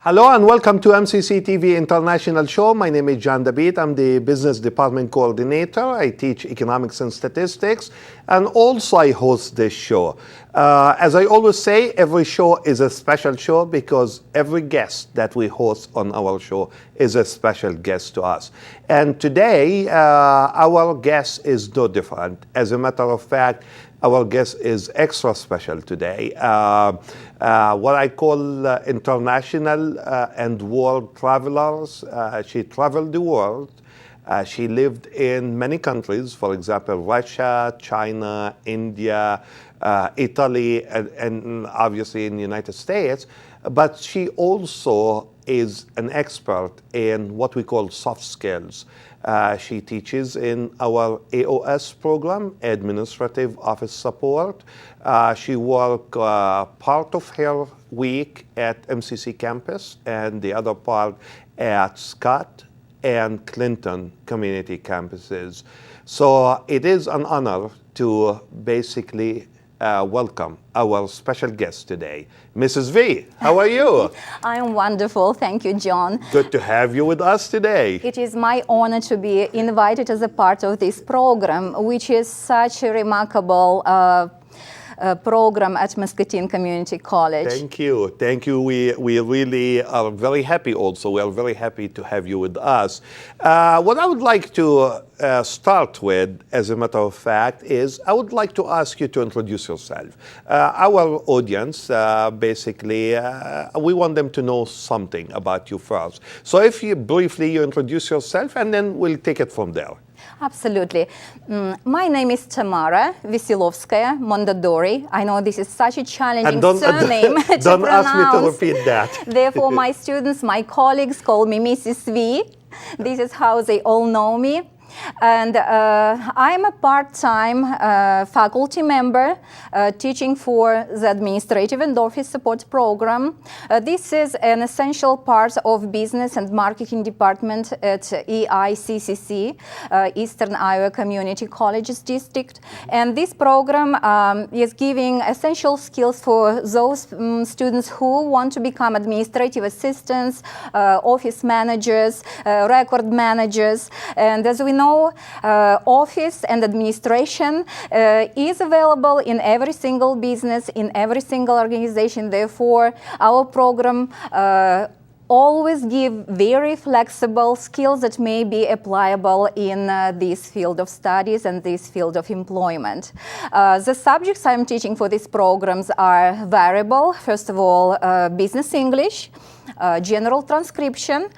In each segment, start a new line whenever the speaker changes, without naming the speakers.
Hello and welcome to MCC TV International Show. My name is John Dabeet. I'm the Business Department Coordinator. I teach Economics and Statistics, and also I host this show. As I always say, every show is a special show because every guest that we host on our show is a special guest to us. And today, our guest is no different. As a matter of fact, our guest is extra special today. What I call international and world travelers. She traveled the world. She lived in many countries, for example, Russia, China, India, Italy, and obviously in the United States. But she also is an expert in what we call soft skills. She teaches in our AOS program, Administrative Office Support. She works part of her week at MCC campus and the other part at Scott and Clinton community campuses. So it is an honor to basically welcome our special guest today, Mrs. V. How are you?
I am wonderful. Thank you, John.
Good to have you with us today.
It is my honor to be invited as a part of this program, which is such a remarkable program at Muscatine Community College.
Thank you. Thank you. We really are very happy also. We are very happy to have you with us. What I would like to start with, as a matter of fact, is I would like to ask you to introduce yourself. Our audience, basically, we want them to know something about you first. So if you briefly introduce yourself, and then we'll take it from there.
Absolutely. My name is Tamara Vesselovskaia-Mondadori. I know this is such a challenging surname to pronounce.
Don't ask me to repeat that.
Therefore, my students, my colleagues call me Mrs. V. This is how they all know me. And I'm a part-time faculty member teaching for the Administrative and Office Support Program. This is an essential part of Business and Marketing Department at EICC, Eastern Iowa Community Colleges District. And this program is giving essential skills for those students who want to become administrative assistants, office managers, record managers. And as we know, office and administration is available in every single business, in every single organization. Therefore, our program always give very flexible skills that may be applicable in this field of studies and this field of employment. The subjects I'm teaching for these programs are variable. First of all, business English, general transcription,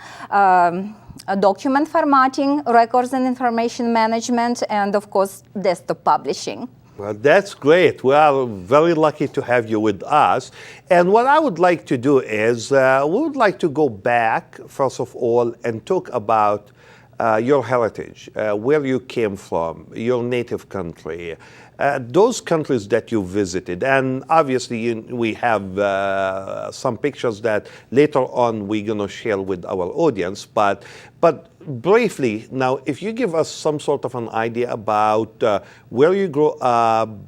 document formatting, records and information management, and of course, desktop publishing.
Well, that's great. We are very lucky to have you with us. And what I would like to do is, we would like to go back, first of all, and talk about your heritage, where you came from, your native country, those countries that you visited. And obviously, we have some pictures that later on we're going to share with our audience. But briefly, now, if you give us some sort of an idea about where you grew up,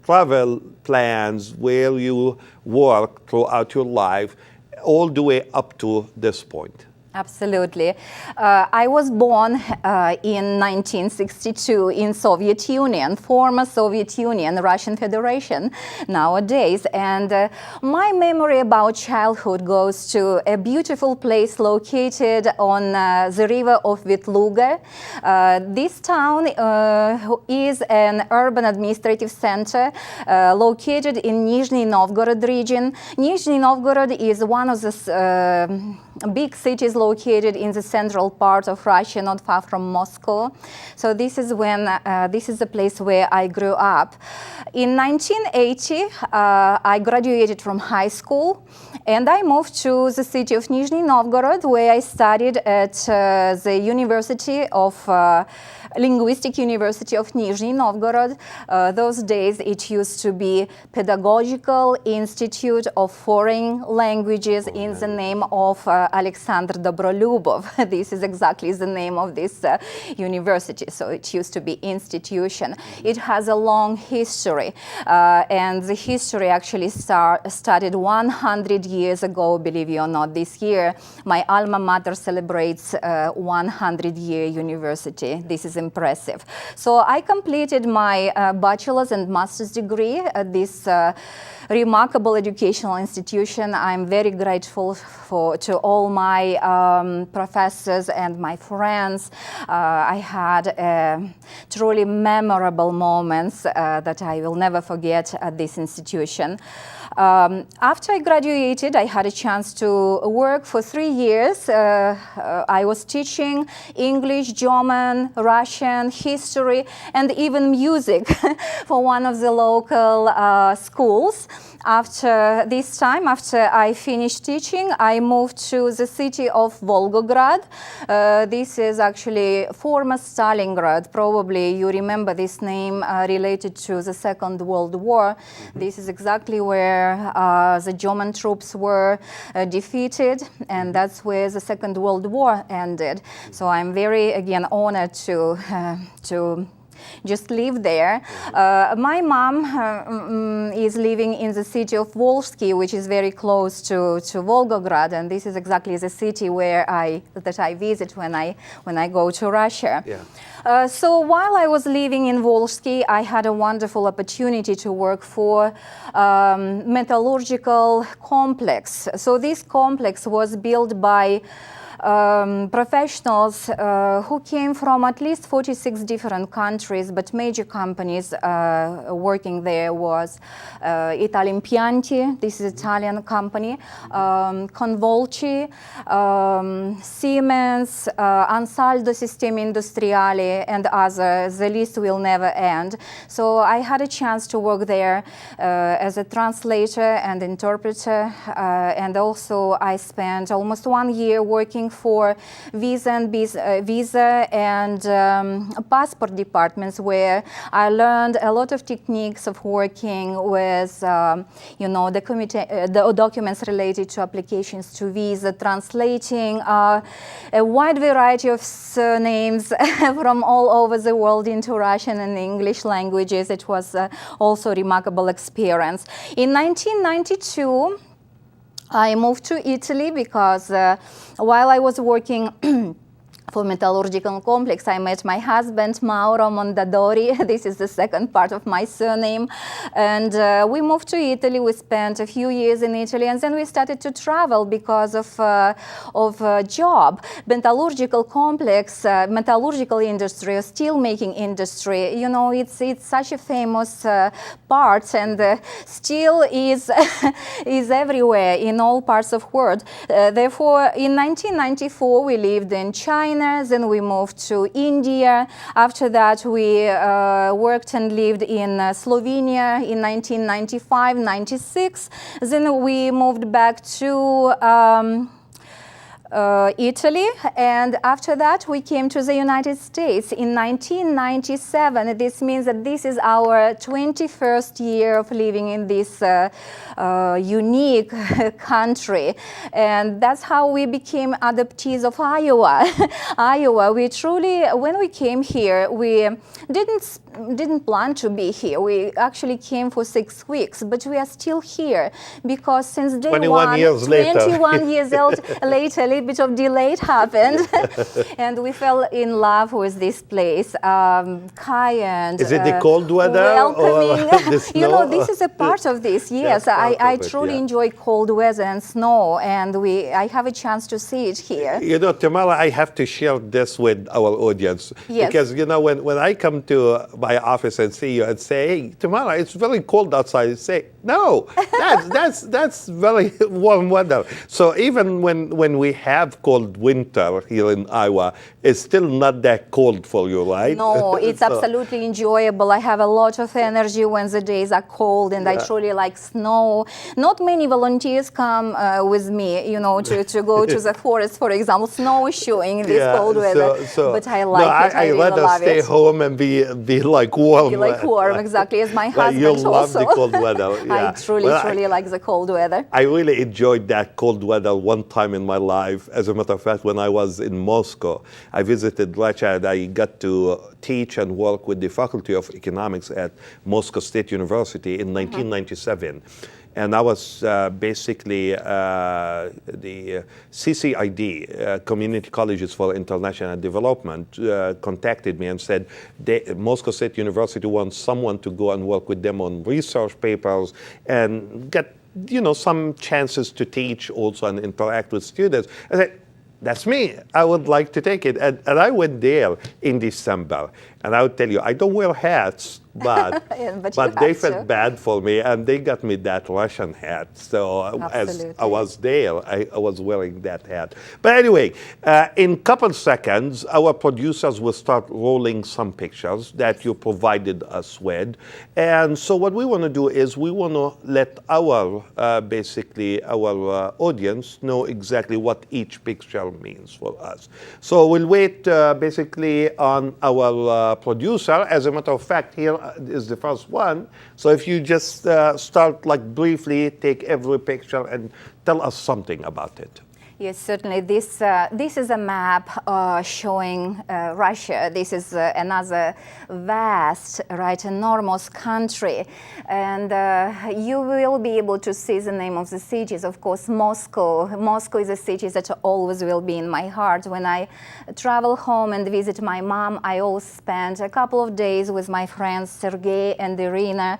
travel plans, where you work throughout your life, all the way up to this point.
Absolutely. I was born in 1962 in Soviet Union, former Soviet Union, Russian Federation nowadays. And my memory about childhood goes to a beautiful place located on the river of Vetluga. This town is an urban administrative center located in Nizhny Novgorod region. Nizhny Novgorod is one of the big cities located in the central part of Russia, not far from Moscow. So this is the place where I grew up. In 1980, I graduated from high school, and I moved to the city of Nizhny Novgorod, where I studied at the University of Linguistic University of Nizhny Novgorod. Those days it used to be Pedagogical Institute of Foreign Languages in the name of Alexander Dobrolubov. This is exactly the name of this university. So it used to be institution. It has a long history, and the history actually started 100 years ago, believe it or not. This year, my alma mater celebrates 100-year university. This is impressive. So I completed my bachelor's and master's degree at this remarkable educational institution. I'm very grateful to all my professors and my friends. I had truly memorable moments that I will never forget at this institution. After I graduated, I had a chance to work for 3 years. I was teaching English, German, Russian, history, and even music for one of the local schools. After this time, after I finished teaching, I moved to the city of Volgograd. This is actually former Stalingrad. Probably you remember this name related to the Second World War. This is exactly where the German troops were defeated, and that's where the Second World War ended. So I'm very, again, honored to just live there. My mom is living in the city of Volsky, which is very close to Volgograd, and this is exactly the city where I visit when I go to Russia. Yeah. So while I was living in Volsky, I had a wonderful opportunity to work for metallurgical complex. So this complex was built by professionals who came from at least 46 different countries, but major companies working there was Italimpianti, this is Italian company, Convolci, Siemens, Ansaldo Sistemi Industriali, and others. The list will never end. So I had a chance to work there as a translator and interpreter, and also I spent almost 1 year working for visa and passport departments, where I learned a lot of techniques of working with, the documents related to applications to visa, translating a wide variety of surnames from all over the world into Russian and English languages. It was also a remarkable experience. In 1992, I moved to Italy because while I was working for metallurgical complex, I met my husband, Mauro Mondadori. This is the second part of my surname. And we moved to Italy. We spent a few years in Italy, and then we started to travel because of job. Metallurgical complex, metallurgical industry, steel making industry, you know, it's such a famous part, and steel is is everywhere in all parts of world. Therefore, in 1994, we lived in China. Then we moved to India. After that, we worked and lived in Slovenia in 1995-96. Then we moved back to Italy, and after that we came to the United States in 1997. This means that this is our 21st year of living in this unique country, and that's how we became adoptees of Iowa. Iowa, we truly, when we came here, we didn't plan to be here. We actually came for 6 weeks, but we are still here because since day
21 years later.
21 years later, a little bit of delay happened, and we fell in love with this place. Kind.
Is it the cold weather?
Welcoming.
Or the snow?
You know, this is a part of this. Yes, I truly enjoy cold weather and snow, and I have a chance to see it here.
You know, Tamara, I have to share this with our audience.
Yes.
Because, you know, when I come to my office and see you and say, hey, Tamara, it's very cold outside, you say, no, that's very warm weather. So even when we have cold winter here in Iowa, it's still not that cold for you, right?
No, it's absolutely enjoyable. I have a lot of energy when the days are cold, and I truly like snow. Not many volunteers come with me, you know, to go to the forest, for example, snowshoeing in this cold weather. But I like it. I really
rather
love
stay
it.
home and be like warm.
Be like warm, exactly, as my
But
husband
you
also.
love the cold weather. Yeah.
I truly like the cold weather.
I really enjoyed that cold weather one time in my life. As a matter of fact, when I was in Moscow, I visited Russia and I got to teach and work with the Faculty of Economics at Moscow State University in 1997. And I was basically the CCID, Community Colleges for International Development, contacted me and said Moscow State University wants someone to go and work with them on research papers and get, you know, some chances to teach also and interact with students. I said, that's me. I would like to take it. And I went there in December. And I would tell you, I don't wear hats, but
but
they felt bad for me, and they got me that Russian hat. So as I was there, I was wearing that hat. But anyway, in a couple seconds, our producers will start rolling some pictures that you provided us with. And so what we want to do is we want to let our, basically, our audience know exactly what each picture means for us. So we'll wait basically on our producer. As a matter of fact, here is the first one. So if you just start like briefly, take every picture and tell us something about it.
Yes, certainly. This is a map showing Russia. This is another vast, enormous country. And you will be able to see the name of the cities. Of course, Moscow. Moscow is a city that always will be in my heart. When I travel home and visit my mom, I always spend a couple of days with my friends Sergey and Irina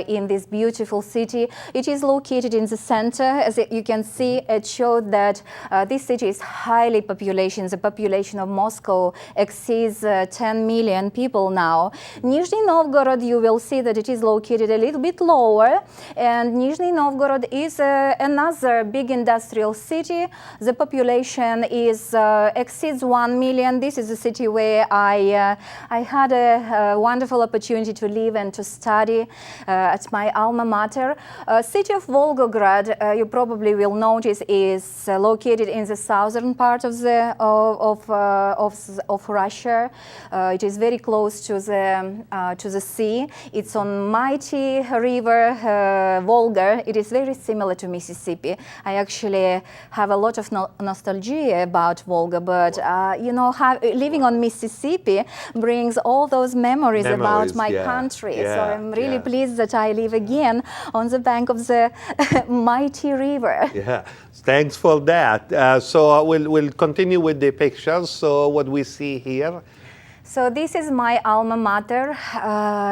in this beautiful city. It is located in the center. As you can see, it showed that this city is highly population. The population of Moscow exceeds 10 million people now. Nizhny Novgorod, you will see that it is located a little bit lower. And Nizhny Novgorod is another big industrial city. The population exceeds 1 million. This is a city where I had a wonderful opportunity to live and to study at my alma mater. City of Volgograd, you probably will notice, is located in the southern part of Russia. It is very close to the sea. It's on mighty river Volga. It is very similar to Mississippi. I actually have a lot of nostalgia about Volga, but you know, living on Mississippi brings all those memories about my country.
Yeah,
so I'm really pleased that I live again on the bank of the mighty river.
Yeah, thanks for that. So we'll continue with the pictures. So what we see here.
So this is my alma mater,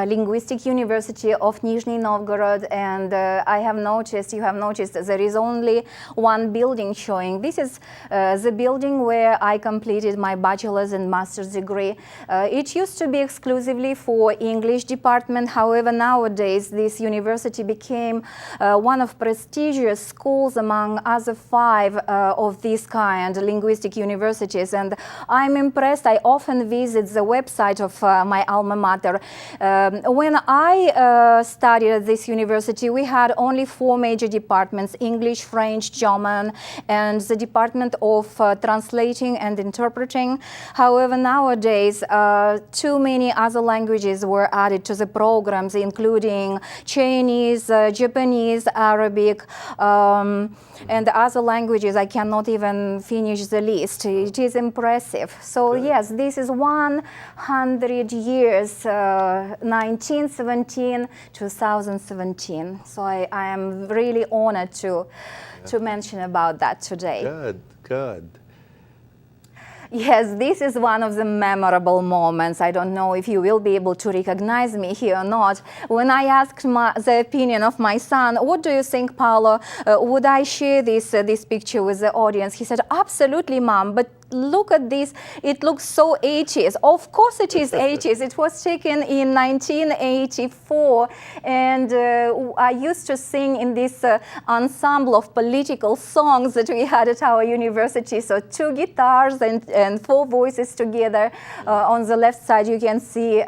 Linguistic University of Nizhny Novgorod, and you have noticed there is only one building showing. This is the building where I completed my bachelor's and master's degree. It used to be exclusively for English department. However, nowadays this university became one of prestigious schools among other 5 of this kind, linguistic universities, and I'm impressed. I often visit the website of my alma mater. When I studied at this university, we had only 4 major departments: English, French, German, and the Department of Translating and Interpreting. However, nowadays, too many other languages were added to the programs, including Chinese, Japanese, Arabic, and other languages. I cannot even finish the list. It is impressive. So yes, this is 100 years, 1917, 2017. So I am really honored to mention about that today.
Good.
Yes, this is one of the memorable moments. I don't know if you will be able to recognize me here or not. When I asked the opinion of my son, what do you think, Paolo, would I share this picture with the audience? He said, absolutely, Mom, but look at this. It looks so 80s. Of course it is 80s. It was taken in 1984. And I used to sing in this ensemble of political songs that we had at our university. So 2 guitars and 4 voices together. On the left side you can see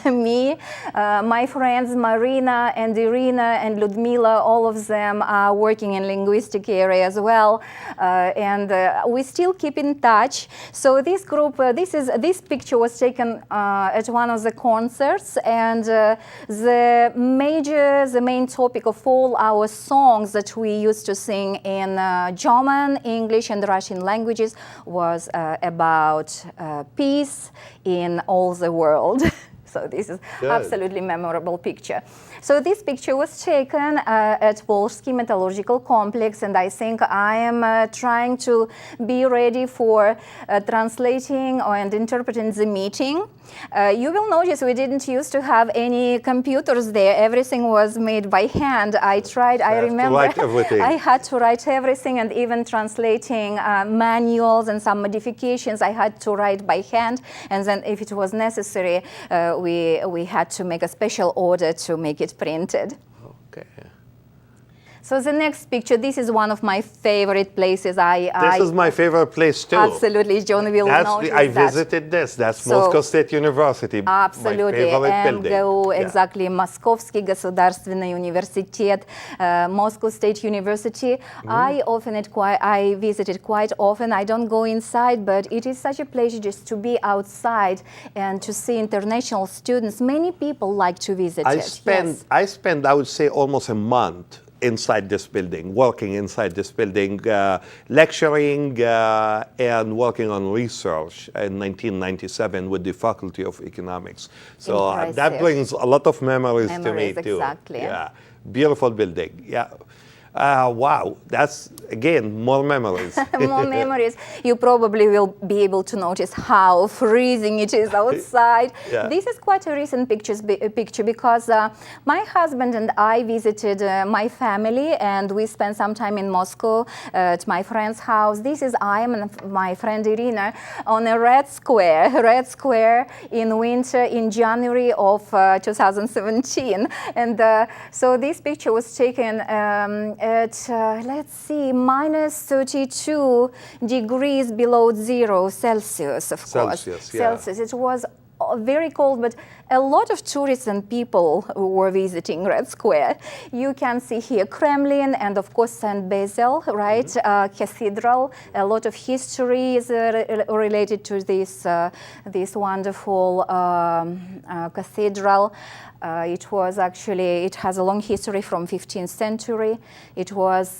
me, my friends Marina and Irina and Ludmila, all of them are working in linguistic area as well. And we still keep in touch. So this group, this picture was taken at one of the concerts, and the main topic of all our songs that we used to sing in German, English, and Russian languages was about peace in all the world. So this is absolutely memorable picture. So this picture was taken at Volsky Metallurgical Complex, and I think I am trying to be ready for translating and interpreting the meeting. You will notice we didn't used to have any computers there. Everything was made by hand. I remember I had to write everything, and even translating manuals and some modifications I had to write by hand, and then if it was necessary we had to make a special order to make it printed.
Okay.
So the next picture, this is one of my favorite places.
This is my favorite place too.
Absolutely, John will notice
I visited this. That's Moscow State University.
Absolutely, MGU, exactly. Moskovsky Государственный университет, Moscow State University. I visited quite often. I don't go inside, but it is such a pleasure just to be outside and to see international students. Many people like to visit it.
I spent, I would say, almost a month inside this building, working inside this building, lecturing and working on research in 1997 with the Faculty of Economics. So that brings a lot of memories to me too.
Exactly.
Yeah, beautiful building. Yeah. Wow, that's again more memories.
More memories. You probably will be able to notice how freezing it is outside. This is quite a recent picture because my husband and I visited my family, and we spent some time in Moscow at my friend's house. This is I and my friend Irina on a Red Square in winter in January of 2017. And so this picture was taken at, let's see, minus 32 degrees below 0 Celsius, of course. Celsius. It was very cold, but a lot of tourists and people were visiting Red Square. You can see here Kremlin and, of course, St. Basil, right? Cathedral. A lot of history is related to this wonderful cathedral. It has a long history from 15th century. It was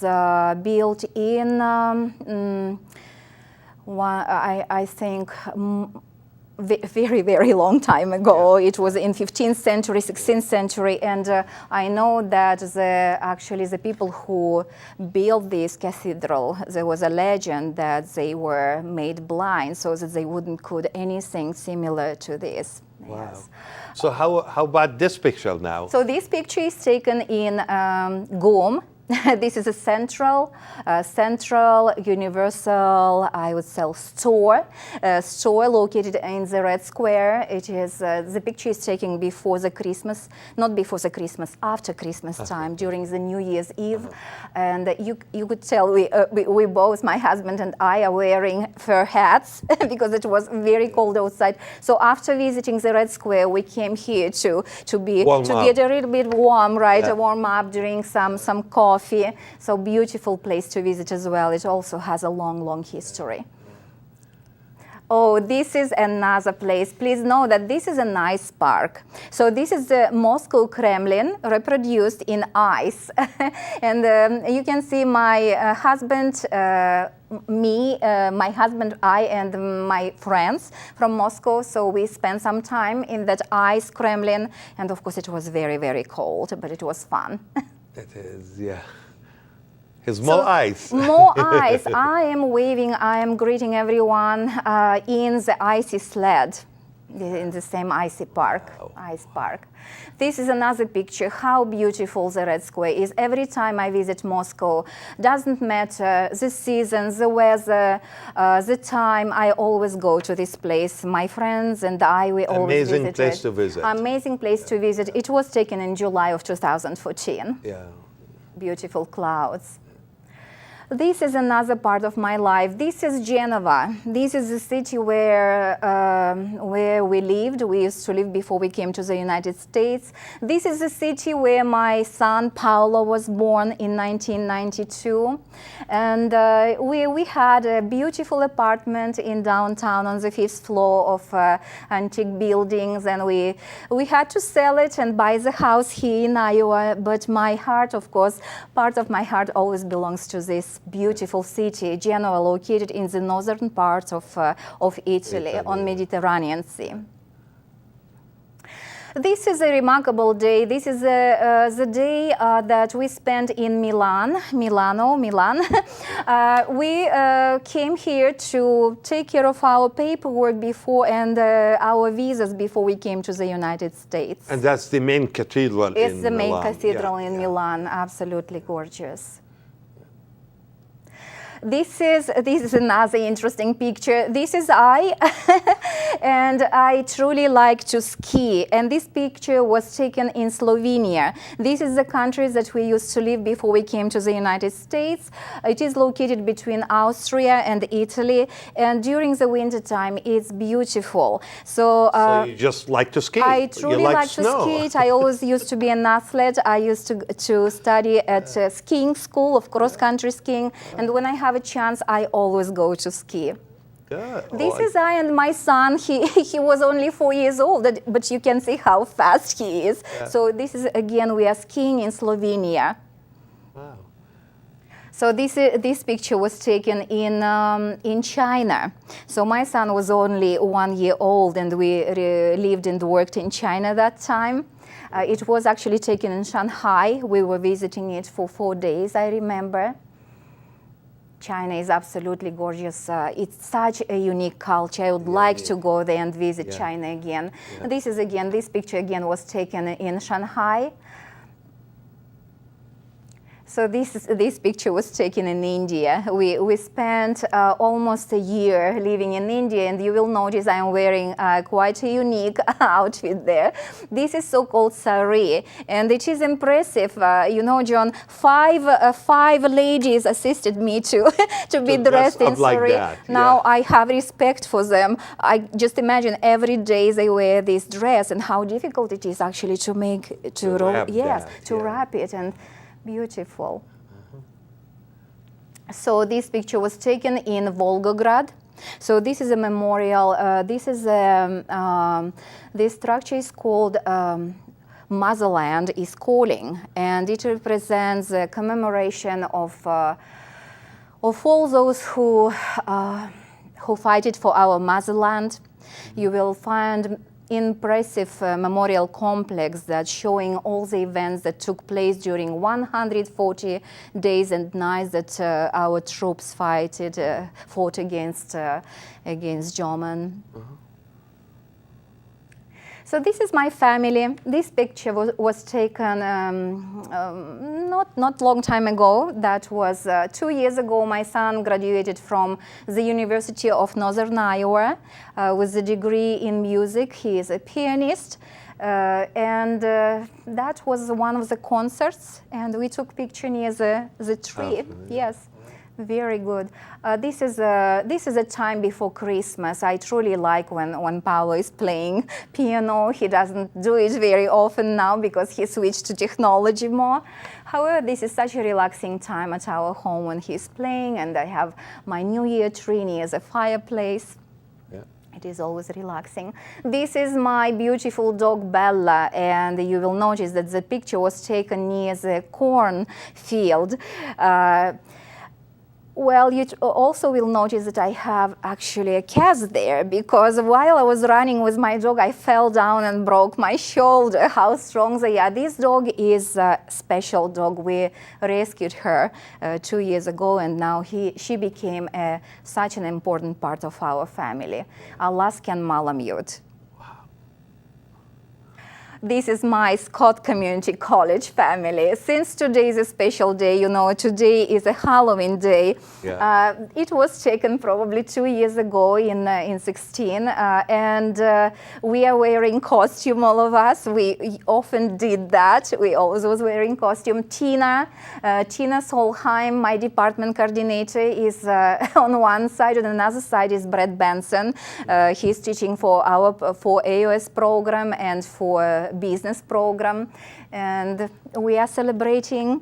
built in, I think, very, very long time ago. It was in 15th century, 16th century, and I know that the people who built this cathedral, there was a legend that they were made blind so that they wouldn't could anything similar to this.
Wow.
Yes.
So how about this picture now?
So this picture is taken in GUM. This is a central universal, I would say, store located in the Red Square. It is the picture is taken before the Christmas, not before the Christmas, after Christmas time, during the New Year's Eve, and you could tell we both, my husband and I, are wearing fur hats because it was very cold outside. So after visiting the Red Square, we came here to get a little bit warm, right? Yeah. Warm up, drink some coffee. So beautiful place to visit as well. It also has a long history. Oh, this is another place. Please know that this is a nice park. So this is the Moscow Kremlin reproduced in ice. And you can see my husband, my husband, I, and my friends from Moscow. So we spent some time in that ice Kremlin. And of course it was very, very cold, but it was fun.
It is, yeah. There's more ice.
More ice. I am waving, I am greeting everyone in the icy sled. in the same ice park. This is another picture, how beautiful the Red Square is. Every time I visit Moscow, doesn't matter the season, the weather, the time, I always go to this place. My friends and I, we always visit it.
Amazing place to visit.
Amazing place to visit. It was taken in July of 2014.
Yeah.
Beautiful clouds. This is another part of my life. This is Genova. This is the city where we lived. We used to live before we came to the United States. This is the city where my son Paolo was born in 1992. And we had a beautiful apartment in downtown on the 5th floor of antique buildings. And we had to sell it and buy the house here in Iowa. But my heart, of course, part of my heart always belongs to this beautiful city, Genoa, located in the northern part of Italy on Mediterranean Sea. This is a remarkable day. This is the day that we spent in Milan. We came here to take care of our paperwork before and our visas before we came to the United States.
And that's the main cathedral in Milan.
It's the main cathedral in Milan. Absolutely gorgeous. This is another interesting picture. This is I, and I truly like to ski. And this picture was taken in Slovenia. This is the country that we used to live before we came to the United States. It is located between Austria and Italy. And during the winter time, it's beautiful. So
you just like to ski?
I truly like to ski. I always used to be an athlete. I used to study at skiing school of cross-country skiing. And when I have a chance, I always go to ski.
Yeah.
This is I and my son. He was only 4 years old, but you can see how fast he is. Yeah. So this is, again, we are skiing in Slovenia.
Wow.
So this picture was taken in China. So my son was only 1 year old, and we lived and worked in China that time. It was actually taken in Shanghai. We were visiting it for 4 days, I remember. China is absolutely gorgeous. It's such a unique culture. I would like to go there and visit China again. Yeah. This picture again was taken in Shanghai. So this picture was taken in India. We spent almost a year living in India, and you will notice I'm wearing quite a unique outfit there. This is so-called sari, and it is impressive. You know, John, five ladies assisted me to be dressed in sari. Like now I have respect for them. I just imagine every day they wear this dress, and how difficult it is actually to wrap it. And beautiful. So this picture was taken in Volgograd. So this is a memorial. This structure is called Motherland is Calling, and it represents a commemoration of all those who fight for our motherland. You will find impressive memorial complex that's showing all the events that took place during 140 days and nights that our troops fought against German. So this is my family. This picture was taken not long time ago. That was 2 years ago. My son graduated from the University of Northern Iowa with a degree in music. He is a pianist. And that was one of the concerts. And we took picture near the tree. Oh, yes. Very good. This is a time before Christmas. I truly like when Paolo is playing piano. He doesn't do it very often now because he switched to technology more. However, this is such a relaxing time at our home when he's playing, and I have my New Year tree near the fireplace. Yeah. It is always relaxing. This is my beautiful dog Bella, and you will notice that the picture was taken near the corn field. Well, you also will notice that I have actually a cast there, because while I was running with my dog, I fell down and broke my shoulder. How strong they are. This dog is a special dog. We rescued her 2 years ago, and now she became such an important part of our family. Alaskan Malamute.
Wow.
This is my Scott Community College family. Since today is a special day, you know, today is a Halloween day.
Yeah.
It was taken probably 2 years ago in 16, and we are wearing costume, all of us. We often did that. We always was wearing costume. Tina Solheim, my department coordinator, is on one side, and another side is Brett Benson. He's teaching for AOS program and for business program, and we are celebrating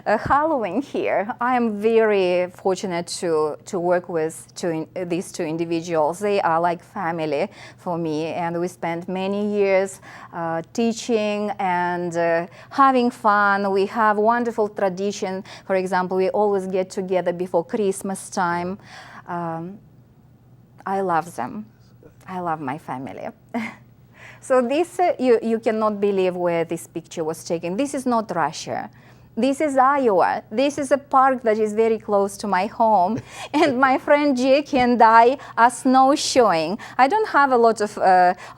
Halloween here. I am very fortunate to work with these two individuals. They are like family for me, and we spent many years teaching and having fun. We have wonderful tradition. For example, we always get together before Christmas time. I love them. I love my family. So this, you cannot believe where this picture was taken. This is not Russia. This is Iowa. This is a park that is very close to my home. And my friend Jackie and I are snowshoeing. I don't have a lot of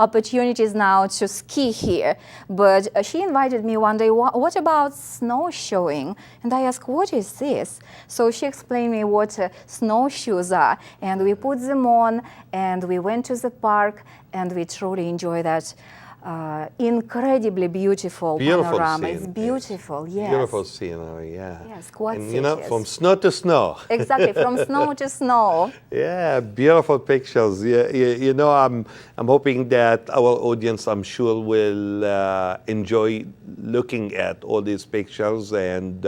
opportunities now to ski here, but she invited me one day, what about snowshoeing? And I asked, what is this? So she explained me what snowshoes are. And we put them on, and we went to the park, and we truly enjoy that. Incredibly beautiful panorama.
Scene.
It's beautiful, yes.
Beautiful scenery, yeah.
Yes, quad
And you know,
cities.
from snow to snow.
Exactly, from snow to snow.
Yeah, beautiful pictures. You know, I'm hoping that our audience, I'm sure, will enjoy looking at all these pictures and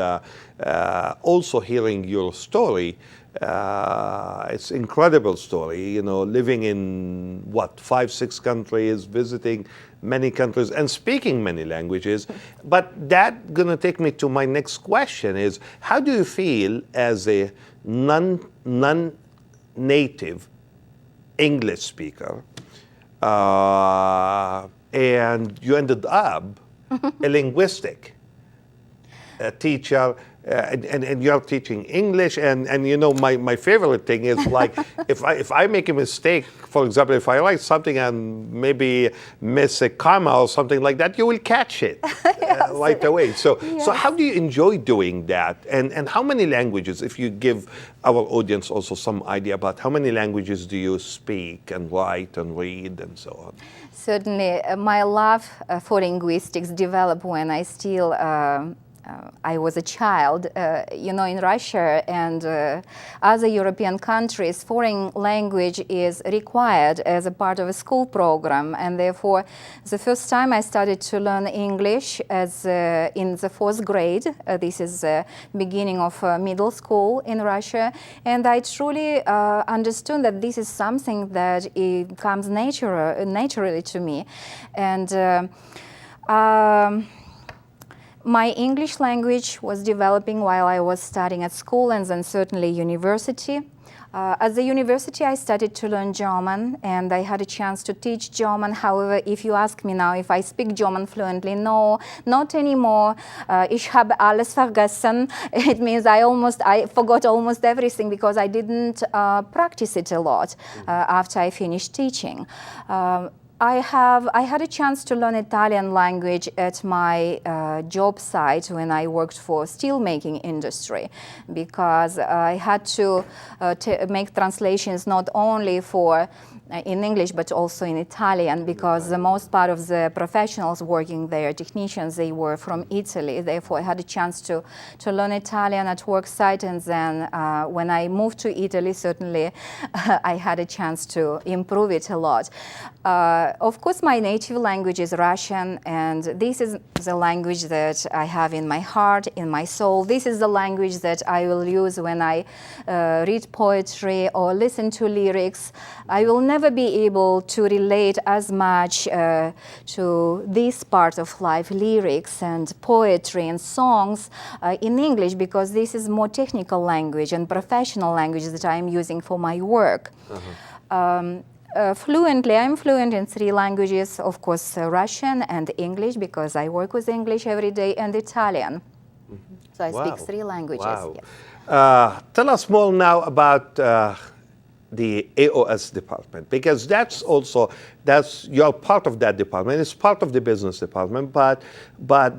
also hearing your story. It's an incredible story, you know, living in, 5, 6 countries, visiting many countries and speaking many languages. But that going to take me to my next question is, how do you feel as a non-native English speaker and you ended up a linguistic teacher, and you're teaching English, and you know, my favorite thing is like if I make a mistake, for example, if I write something and maybe miss a comma or something like that, you will catch it right away. So how do you enjoy doing that? And how many languages, if you give our audience also some idea about how many languages do you speak and write and read and so on?
Certainly, my love for linguistics developed when I was a child. You know, in Russia and other European countries, foreign language is required as a part of a school program, and therefore the first time I started to learn English as in the 4th grade. This is the beginning of middle school in Russia, and I truly understood that this is something that it comes naturally to me. And my English language was developing while I was studying at school and then certainly university. At the university, I started to learn German, and I had a chance to teach German. However, if you ask me now if I speak German fluently, no, not anymore. Ich habe alles vergessen. It means I forgot almost everything because I didn't practice it a lot after I finished teaching. I had a chance to learn Italian language at my job site when I worked for steelmaking industry, because I had to make translations not only for in English but also in Italian, because the most part of the professionals working there, technicians, they were from Italy. Therefore, I had a chance to learn Italian at work site, and then when I moved to Italy, certainly I had a chance to improve it a lot. Of course, my native language is Russian, and this is the language that I have in my heart, in my soul. This is the language that I will use when I read poetry or listen to lyrics. I will never be able to relate as much to this part of life, lyrics and poetry and songs, in English, because this is more technical language and professional language that I am using for my work. Fluently, I'm fluent in 3 languages, of course, Russian and English, because I work with English every day, and Italian. So I speak 3 languages.
Wow.
Yes.
Tell us more now about the AOS department, because you're part of that department. It's part of the business department, but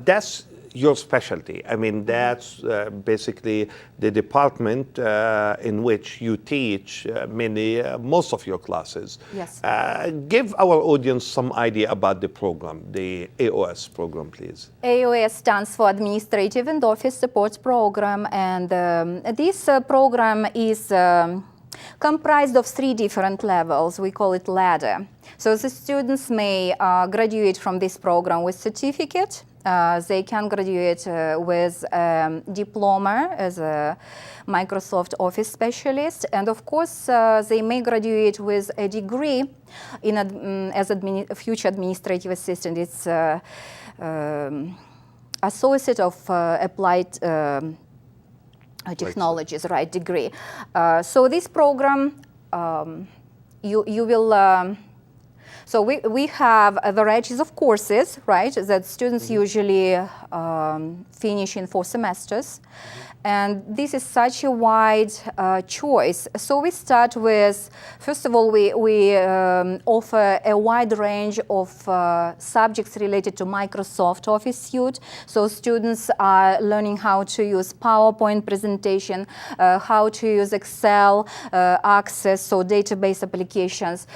that's your specialty. I mean, that's basically the department in which you teach most of your classes.
Yes.
Give our audience some idea about the program, the AOS program, please.
AOS stands for Administrative and Office Support Program, and this program is comprised of 3 different levels. We call it ladder. So the students may graduate from this program with certificate. They can graduate with diploma as a Microsoft Office specialist, and of course they may graduate with a degree as a future administrative assistant. It's Associate of Applied Technologies, right, degree. So this program, you will. So we have varieties of courses, right, that students usually finish in 4 semesters. And this is such a wide choice. So we start with, first of all, we offer a wide range of subjects related to Microsoft Office suite. So students are learning how to use PowerPoint presentation, how to use Excel, Access, so database applications.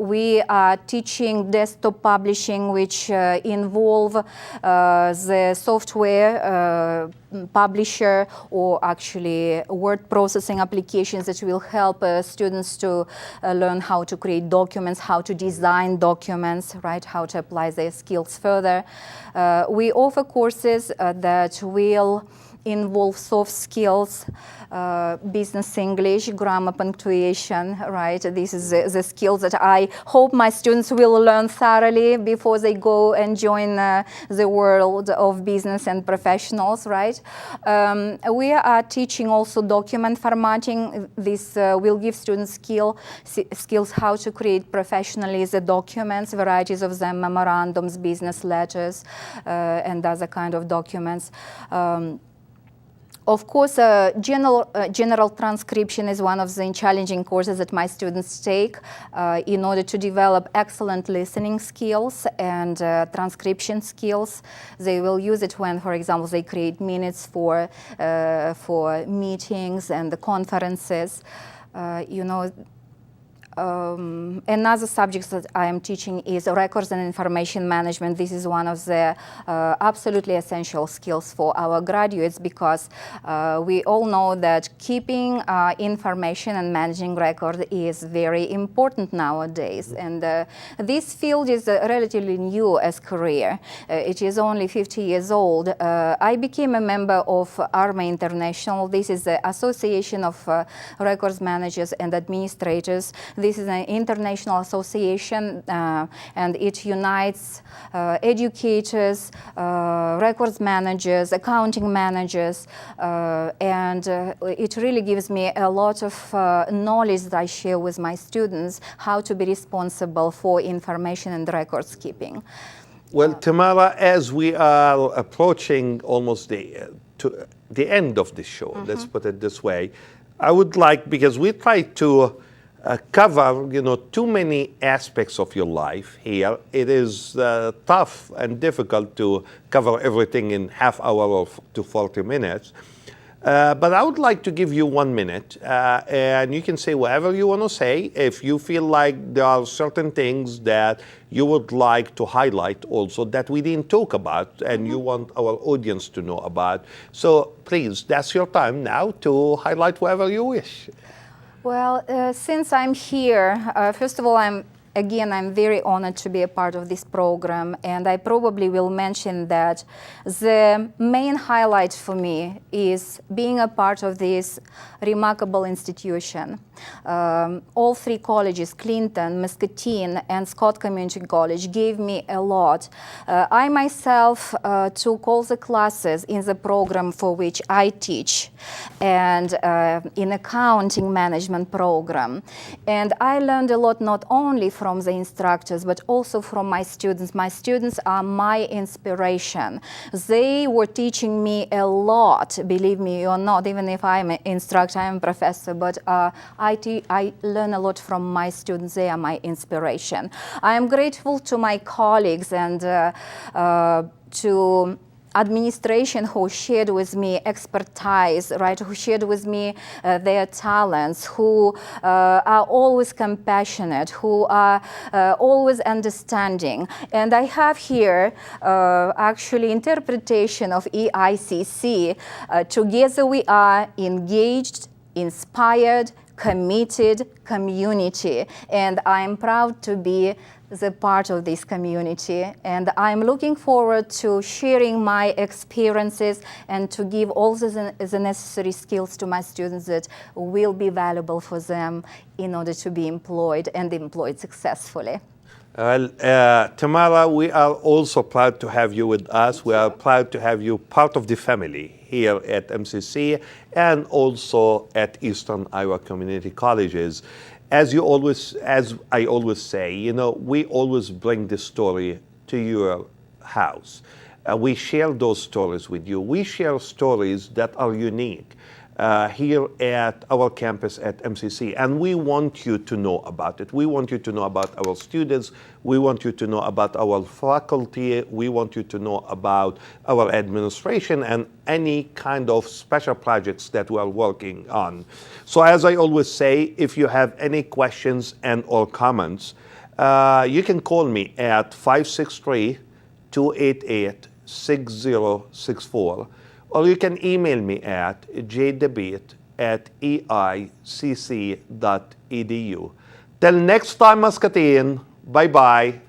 We are teaching desktop publishing, which involve the software publisher or actually word processing applications that will help students to learn how to create documents, how to design documents, right, how to apply their skills further. We offer courses that will involve soft skills, business English, grammar, punctuation, right? This is the skills that I hope my students will learn thoroughly before they go and join the world of business and professionals, right? We are teaching also document formatting. This will give students skills how to create professionally the documents, varieties of them, memorandums, business letters, and other kind of documents. Of course, general transcription is one of the challenging courses that my students take in order to develop excellent listening skills and transcription skills. They will use it when, for example, they create minutes for meetings and the conferences. Another subject that I am teaching is records and information management. This is one of the absolutely essential skills for our graduates, because we all know that keeping information and managing record is very important nowadays. And this field is relatively new as career. It is only 50 years old. I became a member of ARMA International. This is the Association of Records Managers and Administrators. This is an international association, and it unites educators, records managers, accounting managers, and it really gives me a lot of knowledge that I share with my students, how to be responsible for information and records keeping.
Well, Tamara, as we are approaching almost the end of the show, let's put it this way, I would like, because we try to cover, too many aspects of your life here. It is tough and difficult to cover everything in half hour to 40 minutes. But I would like to give you 1 minute, and you can say whatever you want to say. If you feel like there are certain things that you would like to highlight also that we didn't talk about and you want our audience to know about. So please, that's your time now to highlight whatever you wish.
Well, since I'm here, first of all, I'm very honored to be a part of this program, and I probably will mention that the main highlight for me is being a part of this remarkable institution. All 3 colleges, Clinton, Muscatine, and Scott Community College, gave me a lot. I myself took all the classes in the program for which I teach, and in accounting management program. And I learned a lot not only from from the instructors, but also from my students. My students are my inspiration. They were teaching me a lot, believe me or not, even if I'm an instructor, I'm a professor, but I learn a lot from my students. They are my inspiration. I am grateful to my colleagues and to administration who shared with me expertise, right? Who shared with me their talents, who are always compassionate, who are always understanding. And I have here actually interpretation of EICC. Together we are engaged, inspired, committed community, and I'm proud to be the part of this community, and I'm looking forward to sharing my experiences and to give all the necessary skills to my students that will be valuable for them in order to be employed and employed successfully.
Tamara, we are also proud to have you with us. We are proud to have you part of the family here at MCC and also at Eastern Iowa Community Colleges. As I always say, you know, we always bring the story to your house. We share those stories with you. We share stories that are unique here at our campus at MCC, and we want you to know about it. We want you to know about our students. We want you to know about our faculty. We want you to know about our administration and any kind of special projects that we are working on. So as I always say, if you have any questions and or comments, you can call me at 563-288-6064. Or you can email me at jdabeet@eicc.edu. Till next time, Muscatine. Bye-bye.